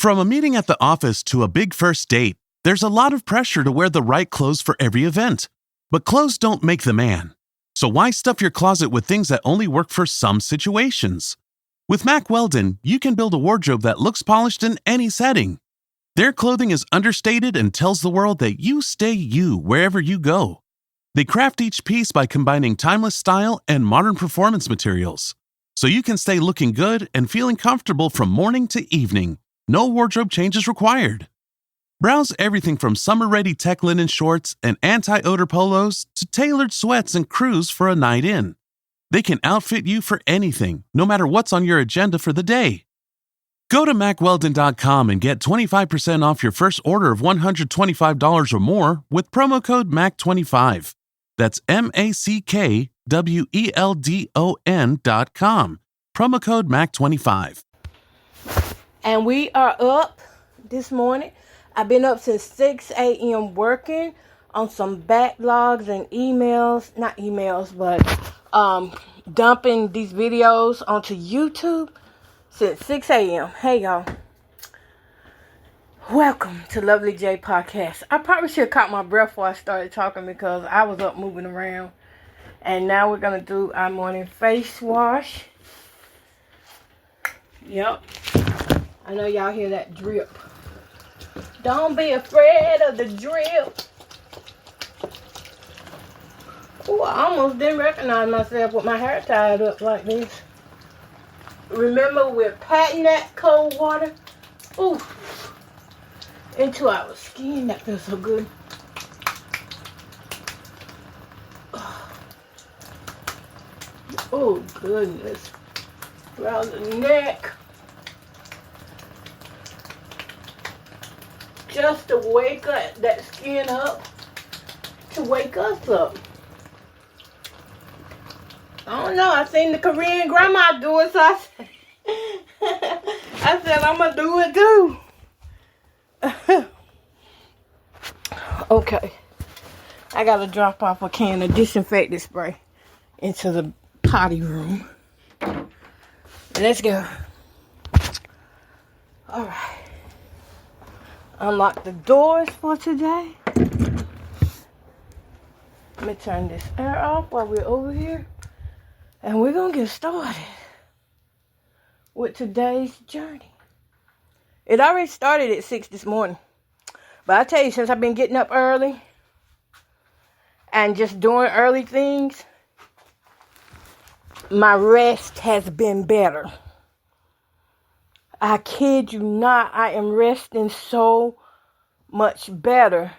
From a meeting at the office to a big first date, there's a lot of pressure to wear the right clothes for every event. But clothes don't make the man. So why stuff your closet with things that only work for some situations? With Mack Weldon, you can build a wardrobe that looks polished in any setting. Their clothing is understated and tells the world that you stay you wherever you go. They craft each piece by combining timeless style and modern performance materials, so you can stay looking good and feeling comfortable from morning to evening. No wardrobe changes required. Browse everything from summer-ready tech linen shorts and anti-odor polos to tailored sweats and crews for a night in. They can outfit you for anything, no matter what's on your agenda for the day. Go to MackWeldon.com and get 25% off your first order of $125 or more with promo code MACK25. That's MackWeldon.com. Promo code MACK25. And we are up this morning. I've been up since 6 a.m. working on some backlogs and dumping these videos onto YouTube since 6 a.m. Hey, y'all. Welcome to Lovely J Podcast. I probably should have caught my breath before I started talking because I was up moving around. And now we're going to do our morning face wash. Yep. I know y'all hear that drip. Don't be afraid of the drip. Ooh, I almost didn't recognize myself with my hair tied up like this. Remember, we're patting that cold water into our skin. That feels so good. Oh, goodness. Around the neck. Just to wake that skin up. To wake us up. I don't know. I seen the Korean grandma do it, so I said I'm going to do it too. Okay. I got to drop off a can of disinfectant spray into the potty room. Let's go. All right. Unlock the doors for today. Let me turn this air off while we're over here. And we're going to get started with today's journey. It already started at 6 this morning. But I tell you, since I've been getting up early and just doing early things, my rest has been better. I kid you not, I am resting so much better.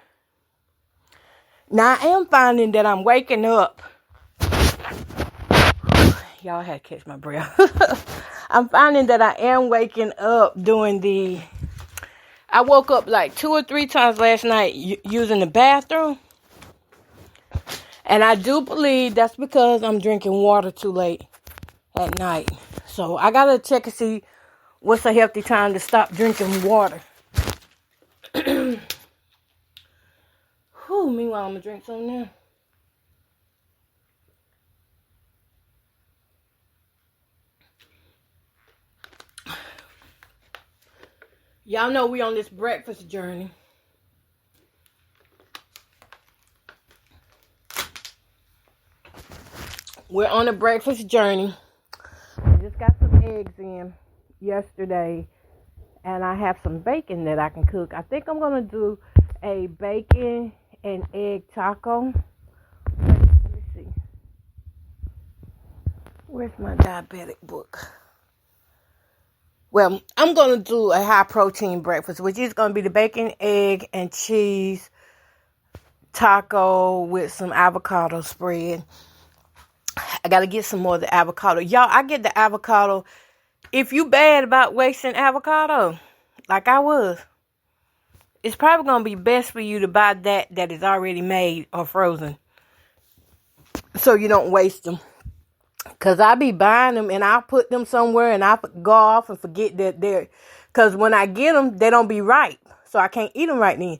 Now, I am finding that I'm waking up. Y'all had to catch my breath. I'm finding that I am waking up I woke up like 2 or 3 times last night using the bathroom. And I do believe that's because I'm drinking water too late at night. So I got to check and see what's a healthy time to stop drinking water. Meanwhile, I'm going to drink some now. Y'all know we on this breakfast journey. We're on a breakfast journey. I just got some eggs in yesterday. And I have some bacon that I can cook. I think I'm going to do a bacon and egg taco. Let me see. Where's my diabetic book? Well, I'm going to do a high protein breakfast, which is going to be the bacon, egg, and cheese taco with some avocado spread. I got to get some more of the avocado. Y'all, I get the avocado. If you bad about wasting avocado, like I was, it's probably going to be best for you to buy that is already made or frozen. So you don't waste them. Because I be buying them and I'll put them somewhere and I go off and forget that they're... Because when I get them, they don't be ripe. So I can't eat them right then.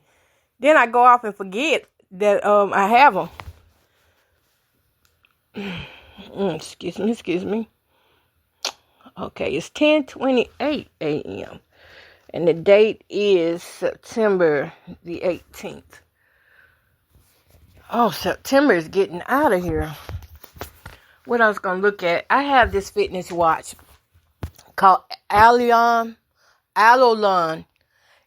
Then I go off and forget that I have them. Excuse me. Okay, it's 10:28 a.m. And the date is September the 18th. Oh, September is getting out of here. What I was going to look at, I have this fitness watch called Alolon.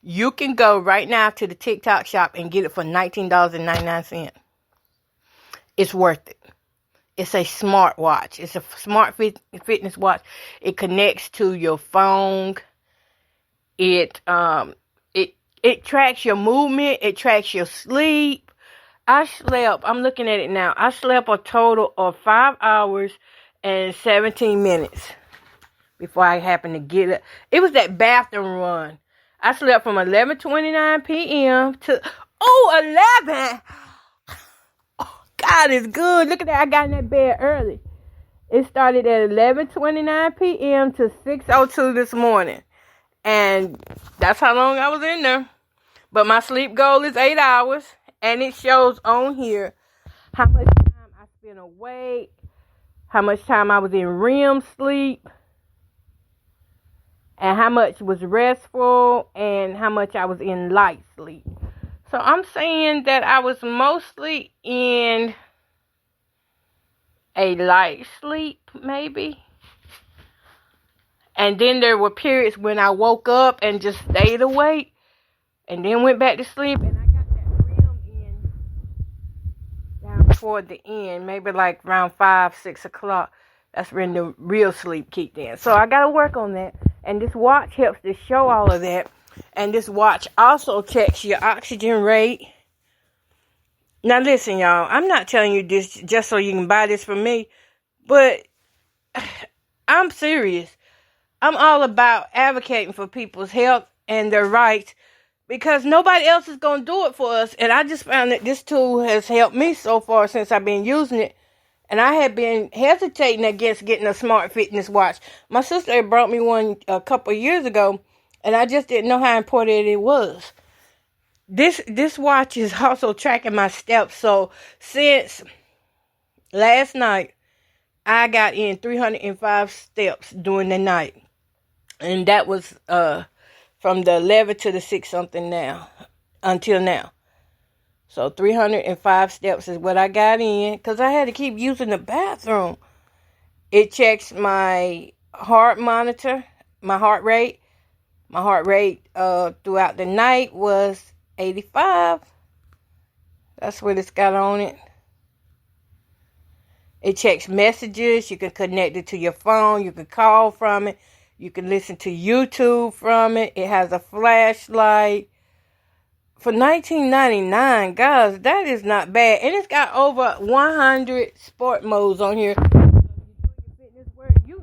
You can go right now to the TikTok shop and get it for $19.99. It's worth it. It's a smart watch. It's a smart fitness watch. It connects to your phone. It tracks your movement. It tracks your sleep. I'm looking at it now. I slept a total of 5 hours and 17 minutes before I happened to get it. It was that bathroom run. I slept from 11:29 p.m. to 11. Oh, God is good. Look at that. I got in that bed early. It started at 11:29 p.m. to 6:02 this morning. And that's how long I was in there. But my sleep goal is 8 hours. And it shows on here how much time I spent awake, how much time I was in REM sleep, and how much was restful, and how much I was in light sleep. So I'm saying that I was mostly in a light sleep, maybe. And then there were periods when I woke up and just stayed awake, and then went back to sleep, and I got that REM in down toward the end, maybe like around 5, 6 o'clock. That's when the real sleep kicked in. So I got to work on that. And this watch helps to show all of that. And this watch also checks your oxygen rate. Now listen, y'all. I'm not telling you this just so you can buy this from me. But I'm serious. I'm all about advocating for people's health and their rights. Because nobody else is going to do it for us. And I just found that this tool has helped me so far since I've been using it. And I had been hesitating against getting a smart fitness watch. My sister had brought me one a couple of years ago. And I just didn't know how important it was. This watch is also tracking my steps. So since last night, I got in 305 steps during the night. And that was from the 11 to the 6 something now, until now. So 305 steps is what I got in, because I had to keep using the bathroom. It checks my heart monitor, my heart rate. My heart rate throughout the night was 85. That's what it's got on it. It checks messages. You can connect it to your phone. You can call from it. You can listen to YouTube from it. It has a flashlight. For $19.99, guys, that is not bad. And it's got over 100 sport modes on here. So if you're doing your fitness work, you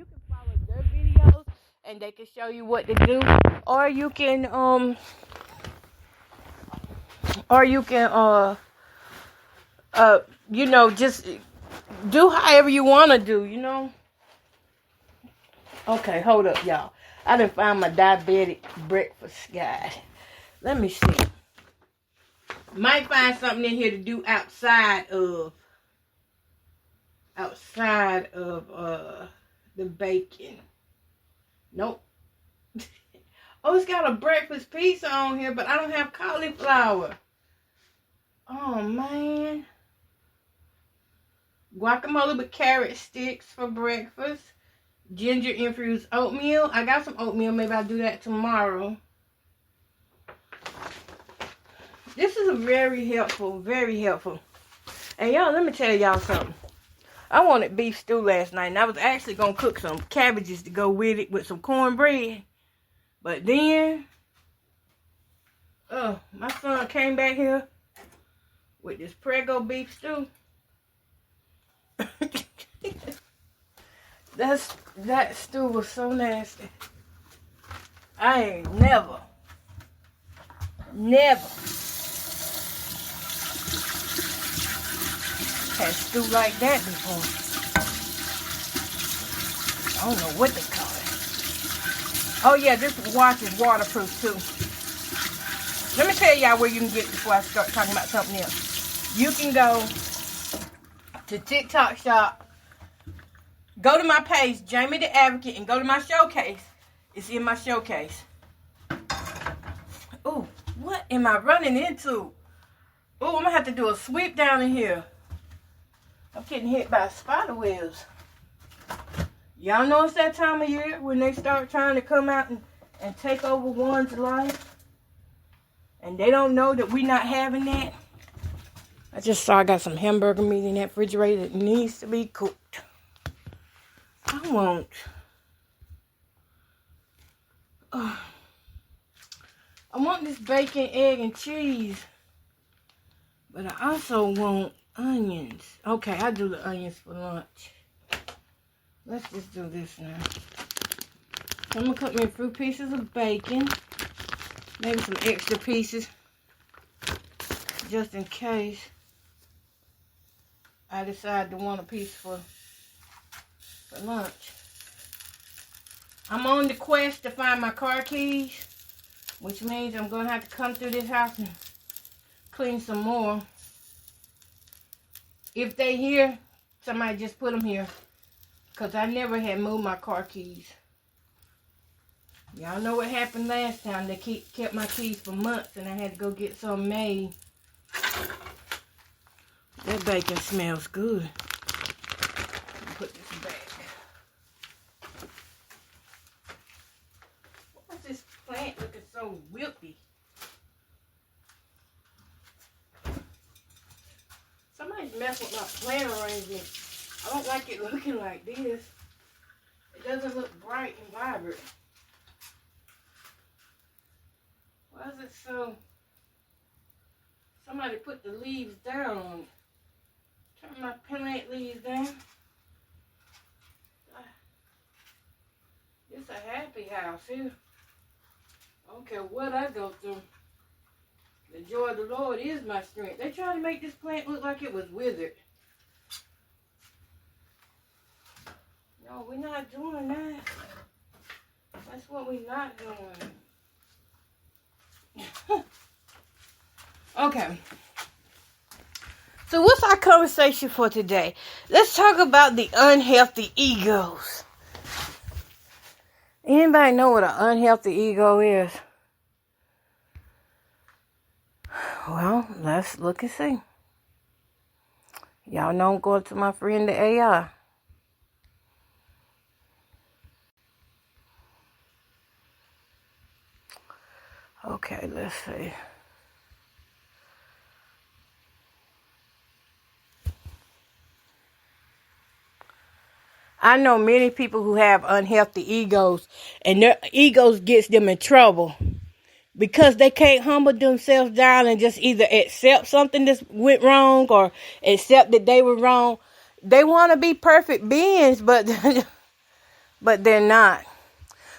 can follow their videos and they can show you what to do. Or you can just do however you want to do, Okay, hold up, y'all. I done found my diabetic breakfast guide. Let me see. Might find something in here to do outside of the bacon. Nope. Oh, it's got a breakfast pizza on here, but I don't have cauliflower. Oh, man. Guacamole with carrot sticks for breakfast. Ginger infused oatmeal. I got some oatmeal. Maybe I'll do that tomorrow. This is very helpful. Very helpful. And y'all, let me tell y'all something. I wanted beef stew last night. And I was actually going to cook some cabbages to go with it with some cornbread. But then, my son came back here with this Prego beef stew. That stew was so nasty. I ain't never had stew like that before. I don't know what they call it. Oh yeah, this watch is waterproof too. Let me tell y'all where you can get it before I start talking about something else. You can go to TikTok shop. Go to my page, Jamie the Advocate, and go to my showcase. It's in my showcase. What am I running into? Oh, I'm gonna have to do a sweep down in here. I'm getting hit by spider webs. Y'all know it's that time of year when they start trying to come out and take over one's life. And they don't know that we're not having that. I just saw I got some hamburger meat in that refrigerator that needs to be cooked. I want this bacon, egg, and cheese. But I also want onions. Okay, I'll do the onions for lunch. Let's just do this now. I'm going to cut me a few pieces of bacon. Maybe some extra pieces. Just in case I decide to want a piece for lunch. I'm on the quest to find my car keys, which means I'm going to have to come through this house and clean some more. If they here, somebody just put them here, because I never had moved my car keys. Y'all know what happened last time. They kept my keys for months and I had to go get some made. That bacon smells good. Put this back. Why is this plant looking so wilty? Somebody's messing with my plant arrangement. I don't like it looking like this. It doesn't look bright and vibrant. Why is it so... Somebody put the leaves down. Turn my plant leaves down. It's a happy house here. I don't care what I go through. The joy of the Lord is my strength. They tried to make this plant look like it was withered. No, we're not doing that. That's what we're not doing. Okay. So what's our conversation for today? Let's talk about the unhealthy egos. Anybody know what an unhealthy ego is? Well, let's look and see. Y'all know I'm going to my friend the AI. Okay, let's see. I know many people who have unhealthy egos, and their egos gets them in trouble because they can't humble themselves down and just either accept something that went wrong or accept that they were wrong. They want to be perfect beings, but they're not.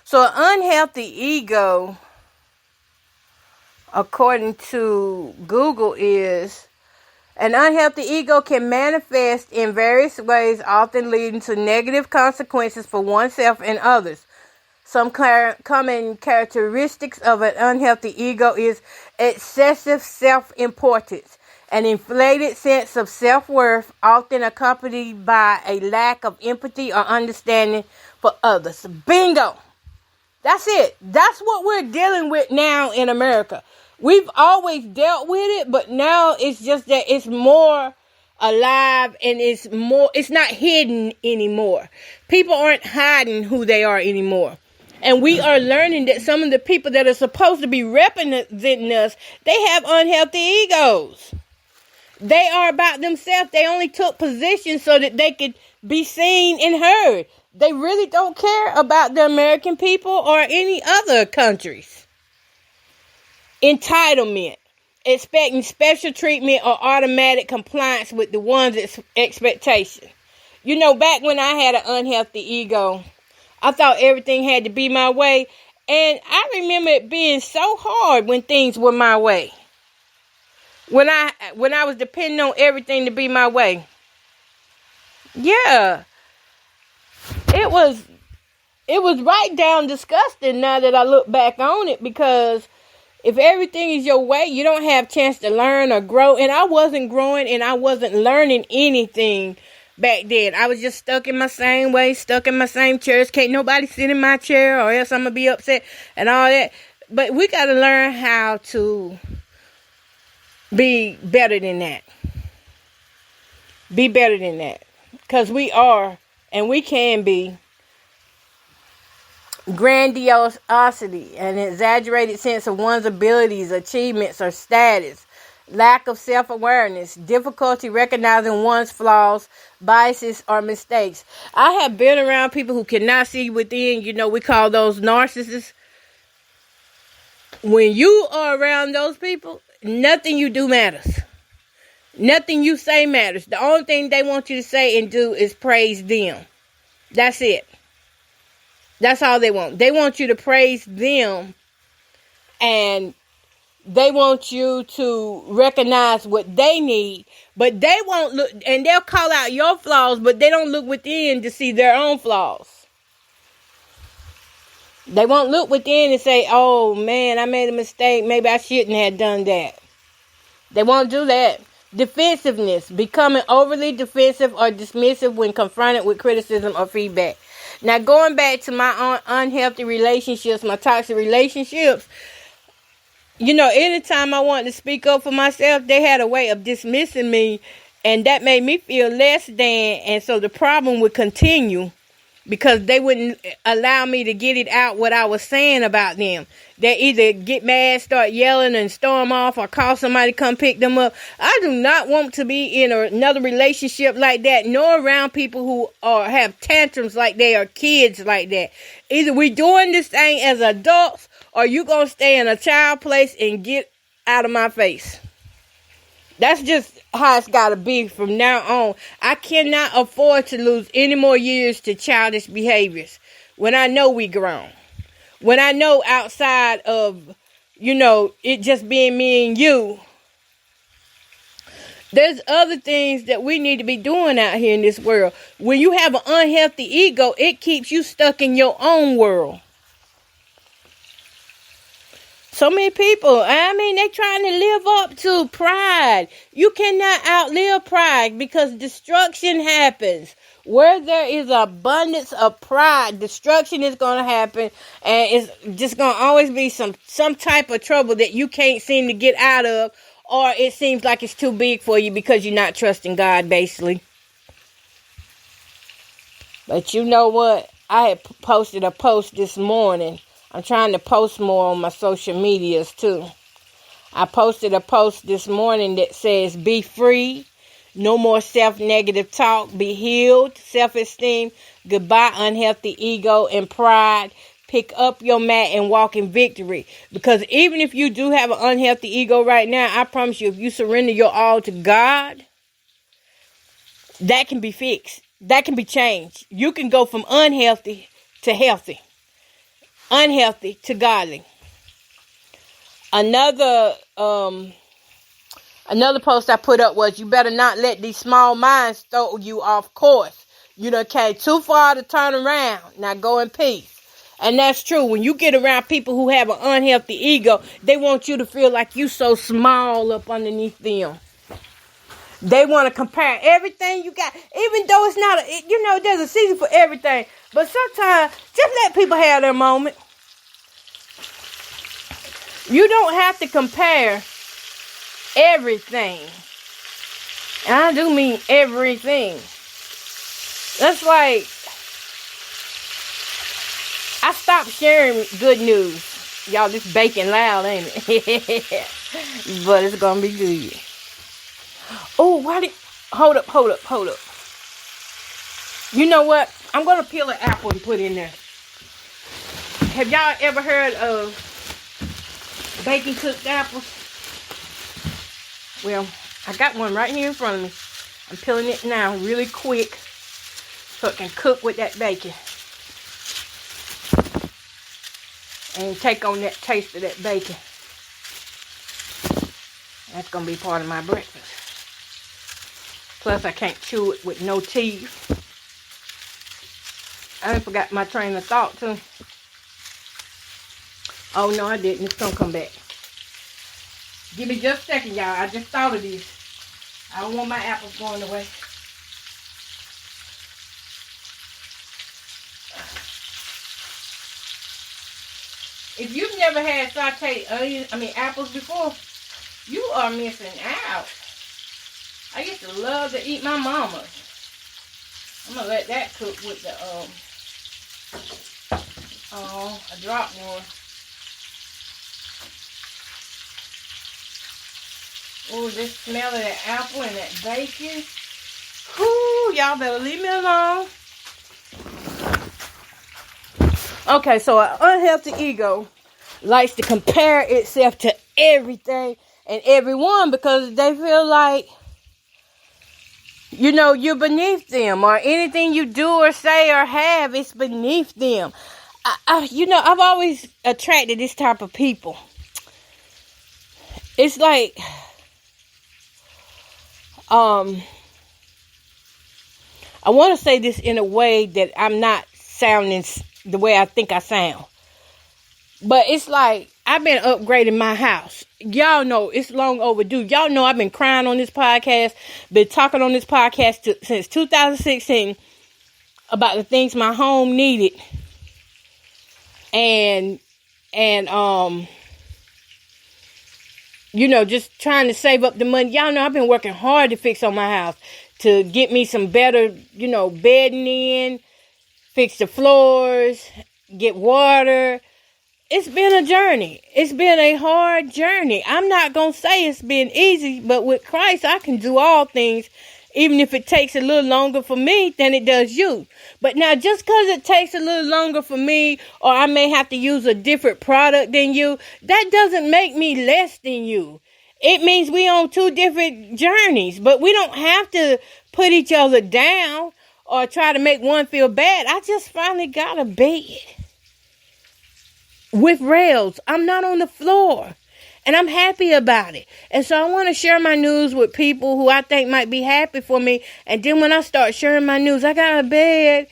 So an unhealthy ego, according to Google, is an unhealthy ego can manifest in various ways, often leading to negative consequences for oneself and others. Some common characteristics of an unhealthy ego is excessive self-importance, an inflated sense of self-worth, often accompanied by a lack of empathy or understanding for others. Bingo! That's it. That's what we're dealing with now in America. We've always dealt with it, but now it's just that it's more alive and it's not hidden anymore. People aren't hiding who they are anymore. And we are learning that some of the people that are supposed to be representing us, they have unhealthy egos. They are about themselves. They only took position so that they could be seen and heard. They really don't care about the American people or any other countries. Entitlement, expecting special treatment or automatic compliance with the one's expectation. You know, back when I had an unhealthy ego, I thought everything had to be my way. And I remember it being so hard when things were my way. When I was depending on everything to be my way. Yeah. It was right down disgusting now that I look back on it, because if everything is your way, you don't have a chance to learn or grow. And I wasn't growing and I wasn't learning anything back then. I was just stuck in my same way, stuck in my same chairs. Can't nobody sit in my chair or else I'm going to be upset and all that. But we got to learn how to be better than that. Be better than that. Because we are, and we can be, grandiosity, an exaggerated sense of one's abilities, achievements, or status, lack of self-awareness, difficulty recognizing one's flaws, biases, or mistakes. I have been around people who cannot see within. We call those narcissists. When you are around those people, nothing you do matters. Nothing you say matters. The only thing they want you to say and do is praise them. That's it. That's all they want. They want you to praise them, and they want you to recognize what they need, but they won't look, and they'll call out your flaws, but they don't look within to see their own flaws. They won't look within and say, oh man, I made a mistake. Maybe I shouldn't have done that. They won't do that. Defensiveness, becoming overly defensive or dismissive when confronted with criticism or feedback. Now, going back to my unhealthy relationships, my toxic relationships, anytime I wanted to speak up for myself, they had a way of dismissing me, and that made me feel less than, and so the problem would continue because they wouldn't allow me to get it out what I was saying about them. They either get mad, start yelling, and storm off, or call somebody to come pick them up. I do not want to be in another relationship like that, nor around people who have tantrums like they are kids like that. Either we doing this thing as adults, or you going to stay in a child place and get out of my face. That's just how it's got to be from now on. I cannot afford to lose any more years to childish behaviors when I know we grown. When I know outside of, it just being me and you, there's other things that we need to be doing out here in this world. When you have an unhealthy ego, it keeps you stuck in your own world. So many people, they're trying to live up to pride. You cannot outlive pride because destruction happens. Where there is abundance of pride, destruction is going to happen, and it's just going to always be some type of trouble that you can't seem to get out of, or it seems like it's too big for you because you're not trusting God, basically. But you know what? I had posted a post this morning. I'm trying to post more on my social medias too. I posted a post this morning that says, be free, no more self-negative talk, be healed, self-esteem, goodbye unhealthy ego and pride, pick up your mat and walk in victory. Because even if you do have an unhealthy ego right now, I promise you, if you surrender your all to God, that can be fixed. That can be changed. You can go from unhealthy to healthy. Unhealthy to godly. Another post I put up was, you better not let these small minds throw you off course. You done came too far to turn around. Now go in peace. And that's true. When you get around people who have an unhealthy ego, they want you to feel like you so small up underneath them. They want to compare everything you got, even though it's not, there's a season for everything. But sometimes, just let people have their moment. You don't have to compare everything. And I do mean everything. That's like, I stopped sharing good news. Y'all, this baking loud, ain't it? But it's going to be good. Oh, hold up. You know what? I'm going to peel an apple and put in there. Have y'all ever heard of baking cooked apples? Well, I got one right here in front of me. I'm peeling it now really quick so it can cook with that bacon. And take on that taste of that bacon. That's going to be part of my breakfast. Plus, I can't chew it with no teeth. I forgot my train of thought, too. Oh, no, I didn't. It's going to come back. Give me just a second, y'all. I just thought of this. I don't want my apples going away. If you've never had sauteed apples before, you are missing out. I used to love to eat my mama's. I'm gonna let that cook with the a drop more. Oh, this smell of that apple and that bacon. Whoo, y'all better leave me alone. Okay, so an unhealthy ego likes to compare itself to everything and everyone because they feel like, you're beneath them, or anything you do or say or have is beneath them. I've always attracted this type of people. It's like, I want to say this in a way that I'm not sounding the way I think I sound. But it's like, I've been upgrading my house. Y'all know it's long overdue. Y'all know I've been crying on this podcast, been talking on this podcast since 2016 about the things my home needed. And just trying to save up the money. Y'all know I've been working hard to fix on my house, to get me some better, bedding in, fix the floors, get water. It's been a journey. It's been a hard journey. I'm not going to say it's been easy, but with Christ, I can do all things, even if it takes a little longer for me than it does you. But now, just because it takes a little longer for me, or I may have to use a different product than you, that doesn't make me less than you. It means we on two different journeys, but we don't have to put each other down or try to make one feel bad. I just finally got a bed with rails. I'm not on the floor, and I'm happy about it. And so I want to share my news with people who I think might be happy for me. And then when I start sharing my news, I got a bed,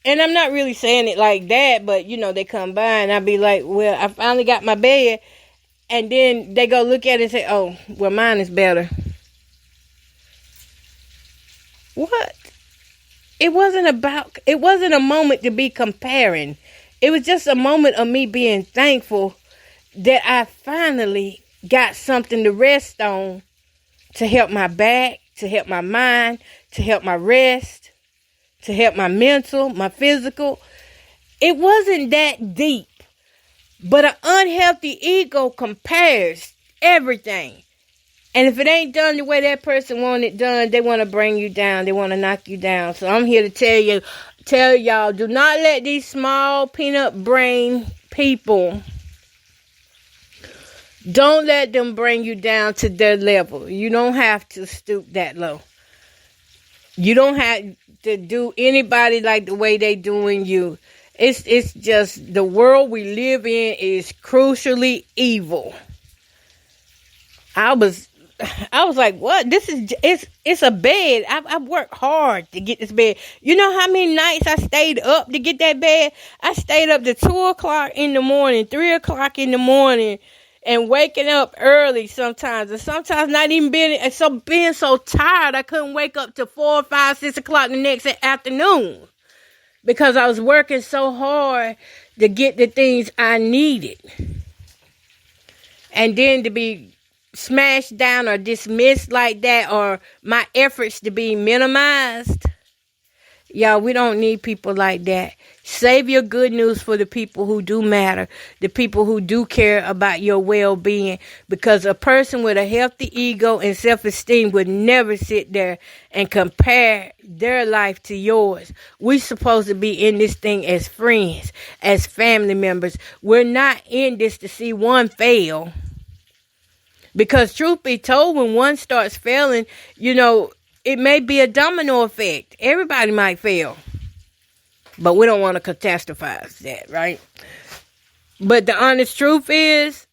and I'm not really saying it like that, but they come by and I be like, well, I finally got my bed. And then they go look at it and say, oh, well, mine is better. What? It wasn't a moment to be comparing. It was just a moment of me being thankful that I finally got something to rest on, to help my back, to help my mind, to help my rest, to help my mental, my physical. It wasn't that deep. But an unhealthy ego compares everything. And if it ain't done the way that person want it done, they want to bring you down. They want to knock you down. So I'm here to tell y'all, do not let these small peanut brain people, don't let them bring you down to their level. You don't have to stoop that low. You don't have to do anybody like the way they doing you. It's just the world we live in is crucially evil. I was like, what? It's a bed. I've worked hard to get this bed. You know how many nights I stayed up to get that bed? I stayed up to 2 o'clock in the morning, 3 o'clock in the morning, and waking up early sometimes, and sometimes not even being so tired I couldn't wake up till 4, 5, 6 o'clock the next afternoon. Because I was working so hard to get the things I needed. And then to be smashed down or dismissed like that, or my efforts to be minimized. Y'all, we don't need people like that. Save your good news for the people who do matter. The people who do care about your well-being. Because a person with a healthy ego and self-esteem would never sit there and compare their life to yours. We're supposed to be in this thing as friends, as family members. We're not in this to see one fail. Because truth be told, when one starts failing, it may be a domino effect. Everybody might fail. But we don't want to catastrophize that, right? But the honest truth is,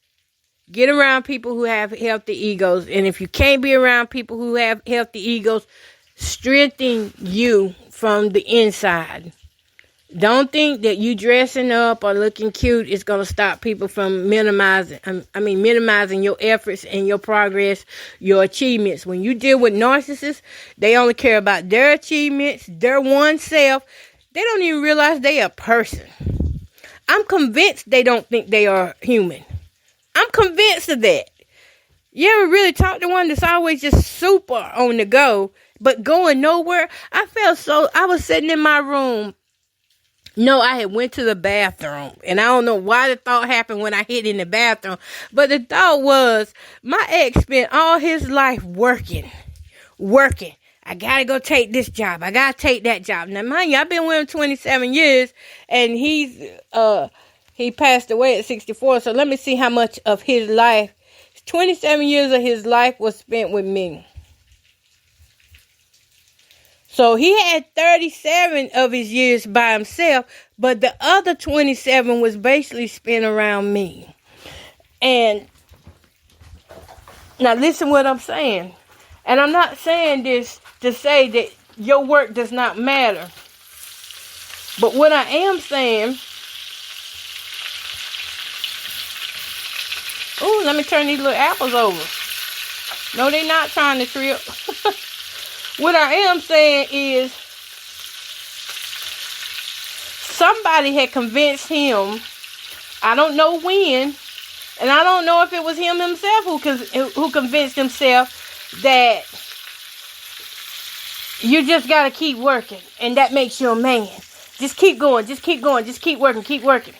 get around people who have healthy egos. And if you can't be around people who have healthy egos, strengthen you from the inside. Don't think that you dressing up or looking cute is going to stop people from minimizing your efforts and your progress, your achievements. When you deal with narcissists, they only care about their achievements, their one self. They don't even realize they a person. I'm convinced they don't think they are human. I'm convinced of that. You ever really talk to one that's always just super on the go, but going nowhere? I was sitting in my room. No, I had went to the bathroom, and I don't know why the thought happened when I hit in the bathroom, but the thought was, my ex spent all his life working. I gotta go take this job. I gotta take that job. Now, mind you, I've been with him 27 years, and he passed away at 64, so let me see how much of his life, 27 years of his life was spent with me. So he had 37 of his years by himself, but the other 27 was basically spent around me. And now listen what I'm saying. And I'm not saying this to say that your work does not matter. But what I am saying, ooh, let me turn these little apples over. No, they're not trying to trip. What I am saying is, somebody had convinced him, I don't know when, and I don't know if it was him himself who convinced himself that you just got to keep working, and that makes you a man. Just keep going, just keep going, just keep working.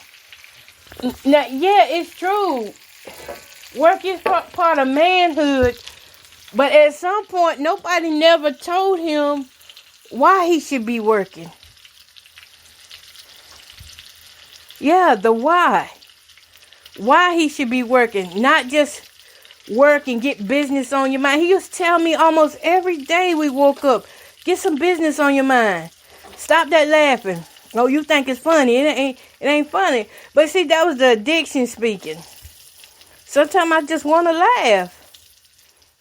Now, yeah, it's true. Work is part of manhood. But at some point, nobody never told him why he should be working. Yeah, the why. Why he should be working. Not just work and get business on your mind. He used to tell me almost every day we woke up, get some business on your mind. Stop that laughing. Oh, you think it's funny. It ain't funny. But see, that was the addiction speaking. Sometimes I just want to laugh.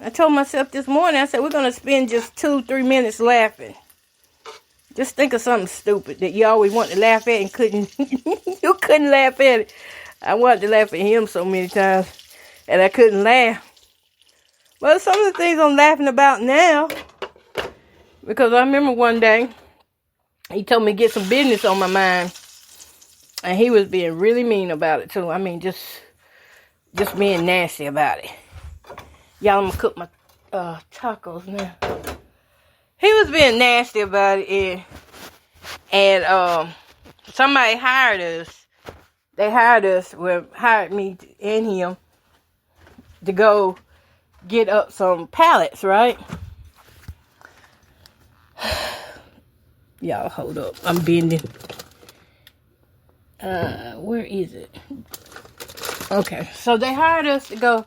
I told myself this morning, I said, we're going to spend just 2-3 minutes laughing. Just think of something stupid that you always want to laugh at and you couldn't laugh at it. I wanted to laugh at him so many times, and I couldn't laugh. But some of the things I'm laughing about now, because I remember one day, he told me to get some business on my mind, and he was being really mean about it too. I mean, just being nasty about it. Y'all, I'm going to cook my tacos now. He was being nasty about it. And somebody hired us. They hired me and him to go get up some pallets, right? Y'all, hold up. I'm bending. Where is it? Okay, so they hired us to go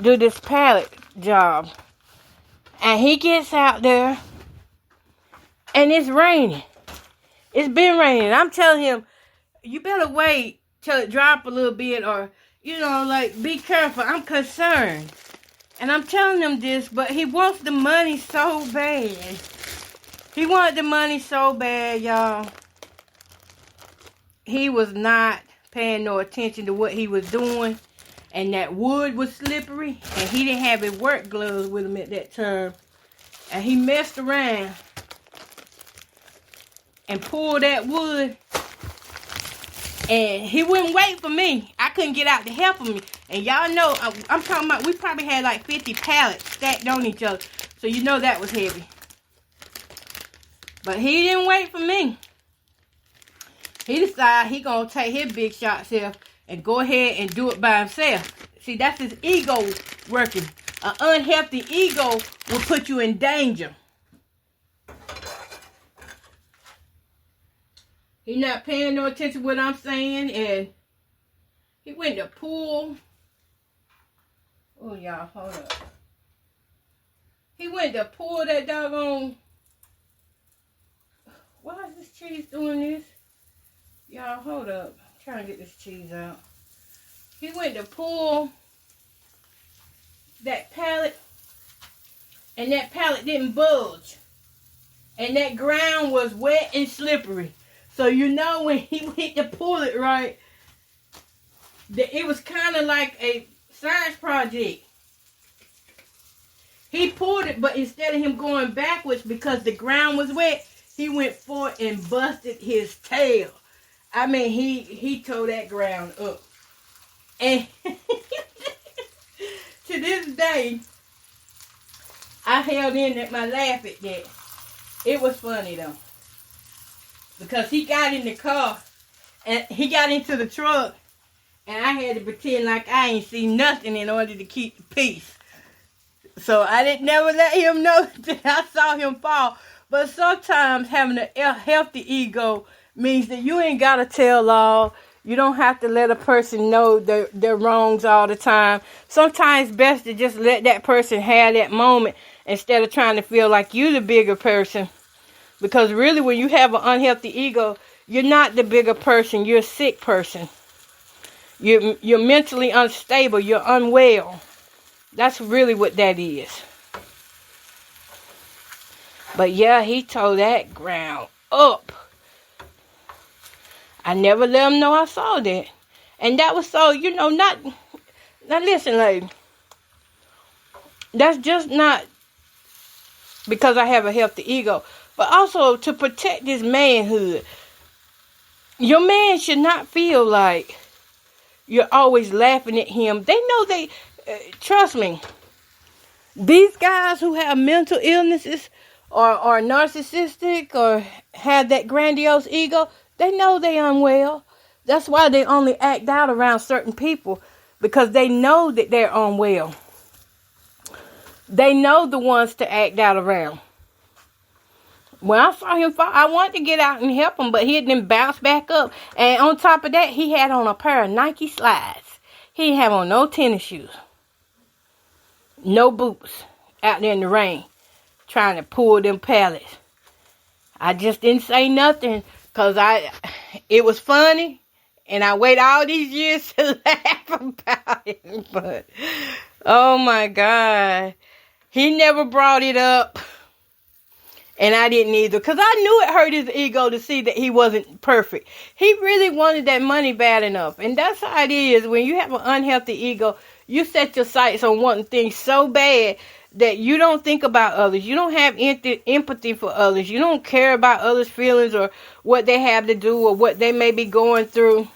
do this pallet job. And he gets out there, and it's raining. It's been raining. I'm telling him, you better wait till it drop a little bit, or, be careful. I'm concerned. And I'm telling him this, but he wants the money so bad. He wanted the money so bad, y'all. He was not paying no attention to what he was doing, and that wood was slippery, and he didn't have his work gloves with him at that time, and he messed around and pulled that wood, and he wouldn't wait for me. I couldn't get out to help him, and y'all know, I'm talking about, we probably had like 50 pallets stacked on each other, so you know that was heavy. But he didn't wait for me. He decided he gonna take his big shot self and go ahead and do it by himself. See, that's his ego working. An unhealthy ego will put you in danger. He not paying no attention to what I'm saying, and he went to pull. Oh, y'all, hold up. He went to pull that doggone. Why is this cheese doing this? Y'all, hold up. I'm trying to get this cheese out. He went to pull that pallet, and that pallet didn't budge. And that ground was wet and slippery. So you know when he went to pull it right, it was kind of like a science project. He pulled it, but instead of him going backwards because the ground was wet, he went forward and busted his tail. I mean, he tore that ground up. And to this day, I held in at my laugh at that. It was funny though. Because he got in the car and he got into the truck and I had to pretend like I ain't seen nothing in order to keep the peace. So I didn't never let him know that I saw him fall. But sometimes having a healthy ego means that you ain't got to tell all. You don't have to let a person know their wrongs all the time. Sometimes it's best to just let that person have that moment instead of trying to feel like you the bigger person. Because really when you have an unhealthy ego, you're not the bigger person. You're a sick person. You're mentally unstable. You're unwell. That's really what that is. But yeah, he tore that ground up. I never let him know I saw that. And that was so, not... Now listen, lady. That's just not because I have a healthy ego. But also to protect his manhood. Your man should not feel like you're always laughing at him. They know trust me. These guys who have mental illnesses or are narcissistic or have that grandiose ego, they know they're unwell. That's why they only act out around certain people, because they know that they're unwell. They know the ones to act out around. When I saw him fall, I wanted to get out and help him, but he had then bounced back up. And on top of that, he had on a pair of Nike slides. He didn't have on no tennis shoes. No boots out there in the rain trying to pull them pallets. I just didn't say nothing because it was funny. And I wait all these years to laugh about it. But, oh my God. He never brought it up. And I didn't either. Because I knew it hurt his ego to see that he wasn't perfect. He really wanted that money bad enough. And that's how it is. When you have an unhealthy ego, you set your sights on wanting things so bad that you don't think about others. You don't have empathy for others. You don't care about others' feelings or what they have to do or what they may be going through.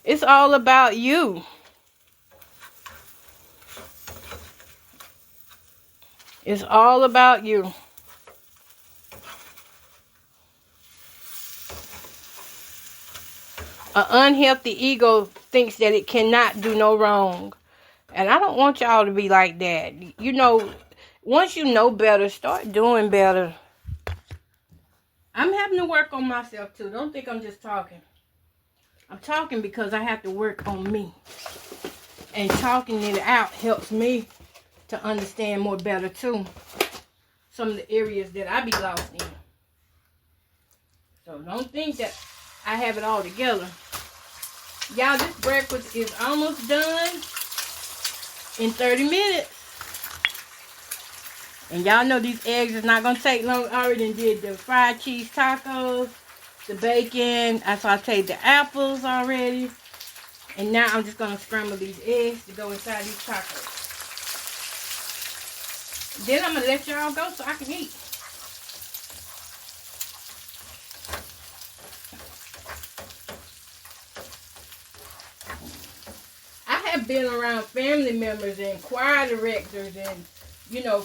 It's all about you. It's all about you. An unhealthy ego thinks that it cannot do no wrong. And I don't want y'all to be like that. Once you know better, start doing better. I'm having to work on myself too. Don't think I'm just talking. I'm talking because I have to work on me. And talking it out helps me to understand more better too. Some of the areas that I be lost in. So don't think that I have it all together. Y'all, this breakfast is almost done in 30 minutes. And y'all know these eggs is not going to take long. I already did the fried cheese tacos, the bacon. I sauteed the apples already. And now I'm just going to scramble these eggs to go inside these tacos. Then I'm going to let y'all go so I can eat. I've been around family members and choir directors and,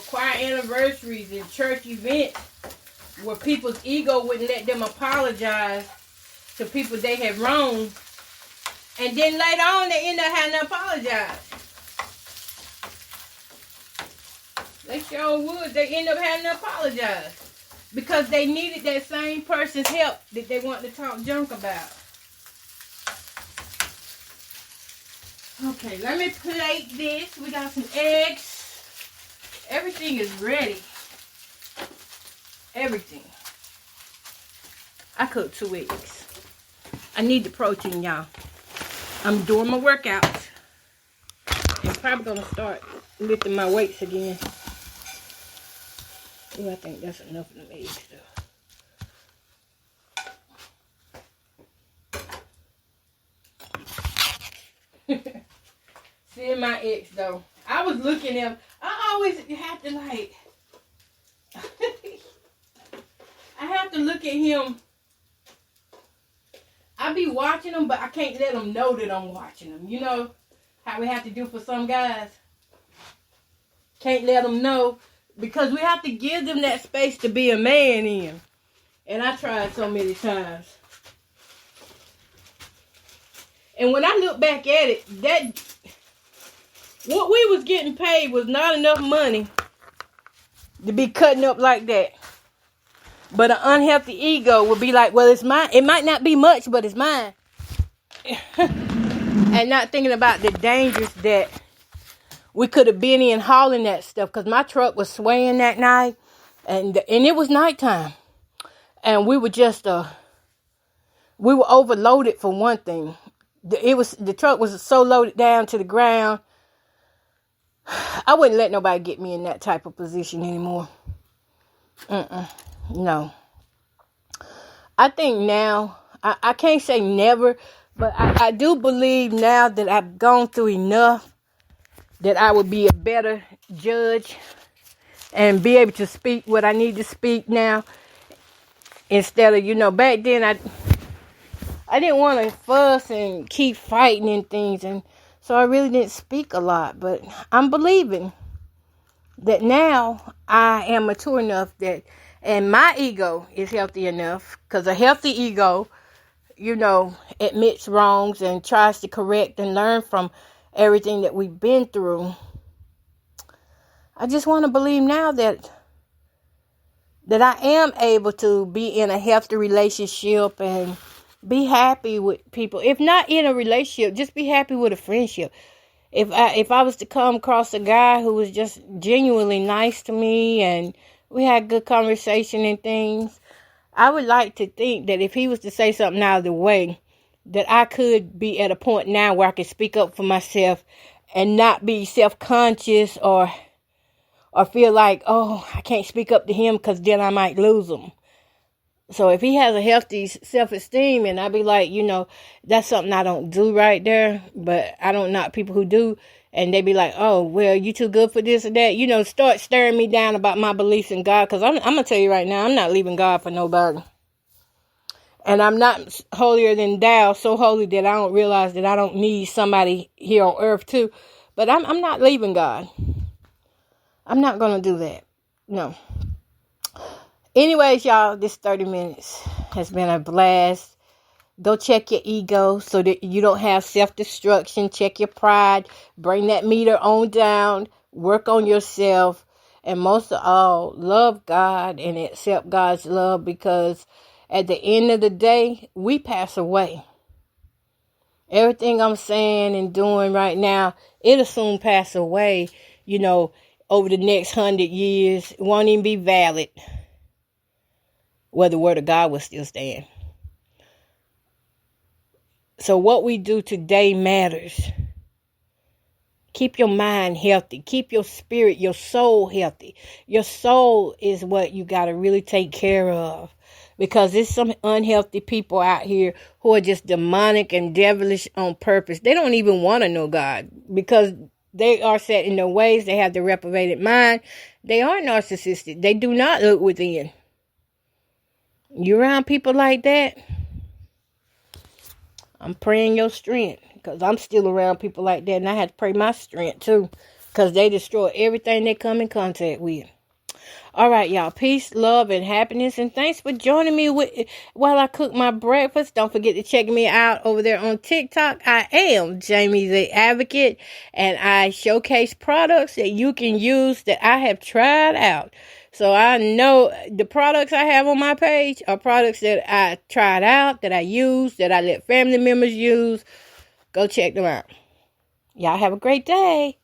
choir anniversaries and church events where people's ego wouldn't let them apologize to people they had wronged. And then later on, they end up having to apologize. They sure would. They end up having to apologize because they needed that same person's help that they wanted to talk junk about. Okay, let me plate this. We got some eggs. Everything is ready. Everything. I cooked 2 eggs. I need the protein, y'all. I'm doing my workouts. I'm probably going to start lifting my weights again. Ooh, I think that's enough of them eggs, though. Seeing my ex though, I was looking at him. I always have to I have to look at him I be watching them, but I can't let them know that I'm watching them. You know how we have to do for some guys? Can't let them know because we have to give them that space to be a man in. And I tried so many times. And when I look back at it, what we was getting paid was not enough money to be cutting up like that. But an unhealthy ego would be like, well, it's mine. It might not be much, but it's mine. And not thinking about the dangers that we could have been in hauling that stuff. Because my truck was swaying that night. And it was nighttime. And we were just, we were overloaded for one thing. The truck was so loaded down to the ground. I wouldn't let nobody get me in that type of position anymore. No. I think now, I can't say never, but I do believe now that I've gone through enough that I would be a better judge and be able to speak what I need to speak now. Instead of, back then I didn't want to fuss and keep fighting and things. And so I really didn't speak a lot. But I'm believing that now I am mature enough and my ego is healthy enough. Because a healthy ego, admits wrongs and tries to correct and learn from everything that we've been through. I just want to believe now that I am able to be in a healthy relationship and be happy with people. If not in a relationship, just be happy with a friendship. If I was to come across a guy who was just genuinely nice to me and we had good conversation and things, I would like to think that if he was to say something out of the way, that I could be at a point now where I could speak up for myself and not be self-conscious or feel like, oh, I can't speak up to him because then I might lose him. So if he has a healthy self-esteem, and I be like, that's something I don't do right there, but I don't knock people who do, and they be like, oh, well, you too good for this or that, start stirring me down about my beliefs in God, because I'm going to tell you right now, I'm not leaving God for nobody. And I'm not holier than thou, so holy that I don't realize that I don't need somebody here on earth too, but I'm not leaving God. I'm not going to do that. No. Anyways, y'all, this 30 minutes has been a blast. Go check your ego so that you don't have self-destruction. Check your pride. Bring that meter on down. Work on yourself. And most of all, love God and accept God's love, because at the end of the day, we pass away. Everything I'm saying and doing right now, it'll soon pass away, over the next 100 years. It won't even be valid. Where the word of God will still stand. So what we do today matters. Keep your mind healthy. Keep your spirit, your soul healthy. Your soul is what you got to really take care of. Because there's some unhealthy people out here who are just demonic and devilish on purpose. They don't even want to know God because they are set in their ways. They have the reprobated mind. They are narcissistic. They do not look within. You around people like that, I'm praying your strength, because I'm still around people like that, and I had to pray my strength too, because they destroy everything they come in contact with. All right, y'all. Peace, love, and happiness, and thanks for joining me while I cook my breakfast. Don't forget to check me out over there on TikTok. I am Jamie the Advocate, and I showcase products that you can use that I have tried out. So I know the products I have on my page are products that I tried out, that I use, that I let family members use. Go check them out. Y'all have a great day.